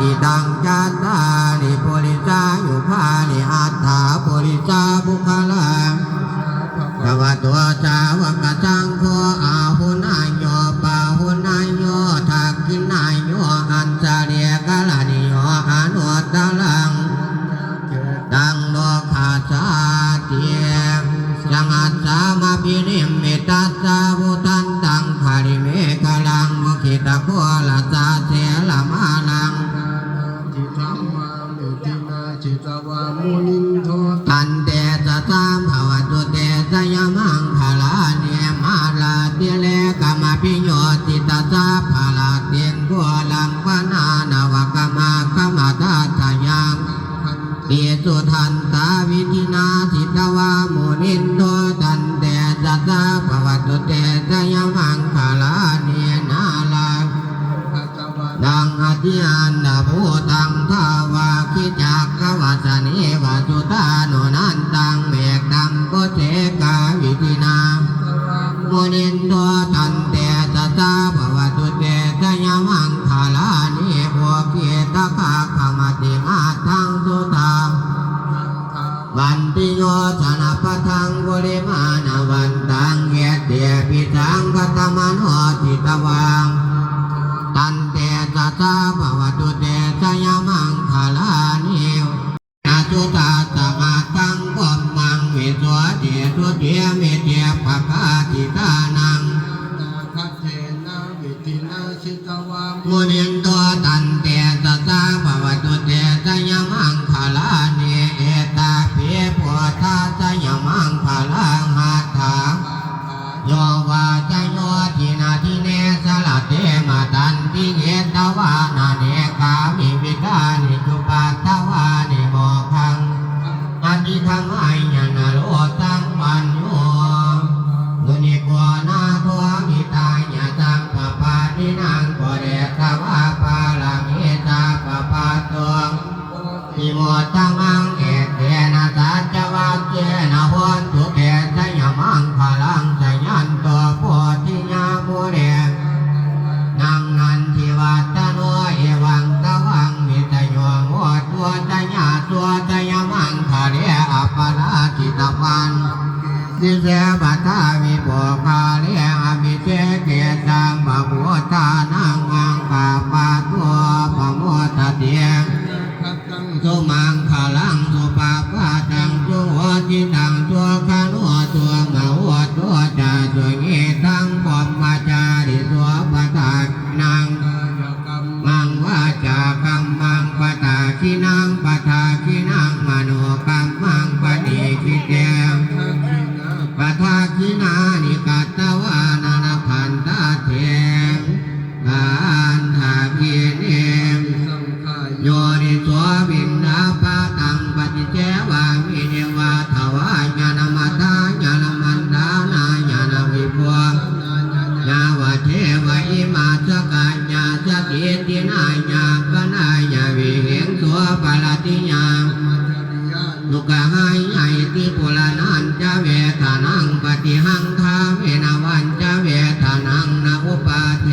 ติดังจัตตาริปุริสายุภานิอัตถาปุริสาบุคลังภวตัวจาวกสังโฆอาหุนายโยปาหุนายโยทักขินายโยอันจาเรียกาลานิโยอนุตตลังดังโลกาสาเตียจังอัตสามาปิริมเมตัสสาวุตันตังภาริเมฆลังมุขิตะโคละสาเสละมาลังจิตามมามิตินาจิตวามุนินโทตันเตสะสามภวตุเตสยมังภลาเนมาลาติเลกามปิโยติตาสาภลาเตียนกัวลังปนานาวกามากามทัสยังเตสุทันตาวิธินาสิตวามุนินโทตันเตสะสาภวตุเตสยมังภลาเนนาลาดังอธิอันดาภูตังทาวาคิจักขวัสเนวสุตาโนนันตังเมกดัมโกเจกาวิธินามุนินโทตันเตสะสาภวตุเตสยมังภาลานิโภเกตกะขมติมาทังสุตังบันติโยชนะปะทังกุลิมานาวันตังเยเตียปิทังกัตมโนจิตวังตันเตสะสาภวตุเตสยมังภาลานินาจุตาสมาตังกมมังวิสวเดตุเตียเมเตียภะคะติตานังคัตเทนะวิตินาจิตวามุนินโทตันเตสะสาภวตุเตสยมังภาลานิเอตาเพียปุถทาสยมังภาลังหัตถาโยวาจโยทินาทิเนสละเตมาตันติเกตวานาเนกามิวิกานิจุปัตตวานิโมขังอธิธรรมายนโรตังปัญโยนุนิโกนาโทมิตายะตังปะปานินางโกเดตวาปาลังเอตาปะปาตัวอิโมตังอังเอเตนะสัจวัจเจนะโหตุเตสยมังภาลังสยันตัวโพธิญาโมเดนังนันทิวัตโนเอวังตวังมิตโยโมตัวตญาตัวตยมังภาเรอปราจิตวันสิเสปัตถาวิโภคาเรอมิเจเกตังปะพุทธานังอังกาปะตัวปะโมทะเตียงสุมังขลังสุปาปะตังจุโหติตังตัวขานุตัวเหงาตัวจ่าตัวเงตังปอมวาจาริตัวปะตานังมังวาจากัมมังปะตาคินังปะตาคินังมโนกัมมังปะเนคิเตปะทาคินานิกัตตวานานาพันตาเทงอันทากิเนมโยนิสววินนาปะตังปฏิเจวามิเนวาทวายานามัตตาญาณมันดานาญาณวิปัวนาวะเทวะอิมาสกัญญาสติตินาญาปนาญาวิเหงตัวปะลาติญาลูกหายใหญ่ติปุลานันจะเวทานังปฏิหังทาเวนาวันจะเวทานังนาอุปาเท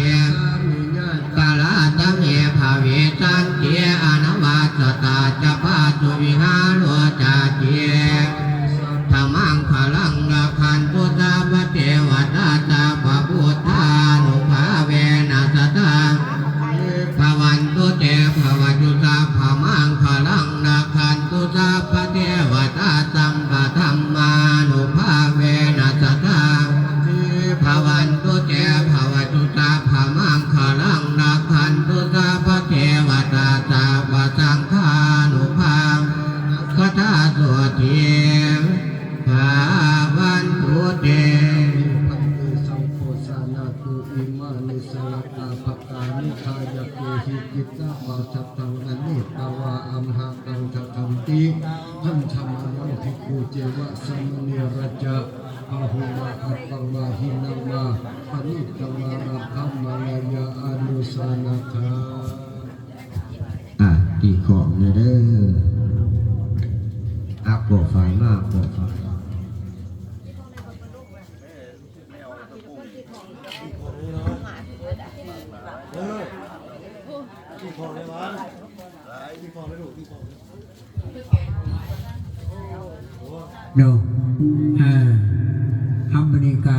กาลาตเมภาเวสันเจอนวาสตาจะปาตุวิหารวจาเจธรรมังพลังราคันตุตาปเทวตาตาปพุทธานุภาเวนัสตาภวันตุเตภวจุตาภมังพลังราคันตุตาปเทวตาสัมปธรรมานุภาเวนัสตาภวันตุเตภวจุตาภมังพลังราคันตุตาปเทวตาสัพพสังฆานุภาคทาสวดเทียมภาวันตุเตปันติสังโฆสานาตุอิมานิสลตาภกานิทายะเกหิกิตาปัสสตังอนิตวาอัมหะตังจะทันติหันธรรมานังภิกขุเจวะสัมเนรจะพาหุมาอัปปังมาหินังมาปณิตมาราคัมมาลายาอนุสานาคาตีของเนี่ยเด้อปวดไฟมากปวดไฟที่ของเลยวะ ดูทำบริการ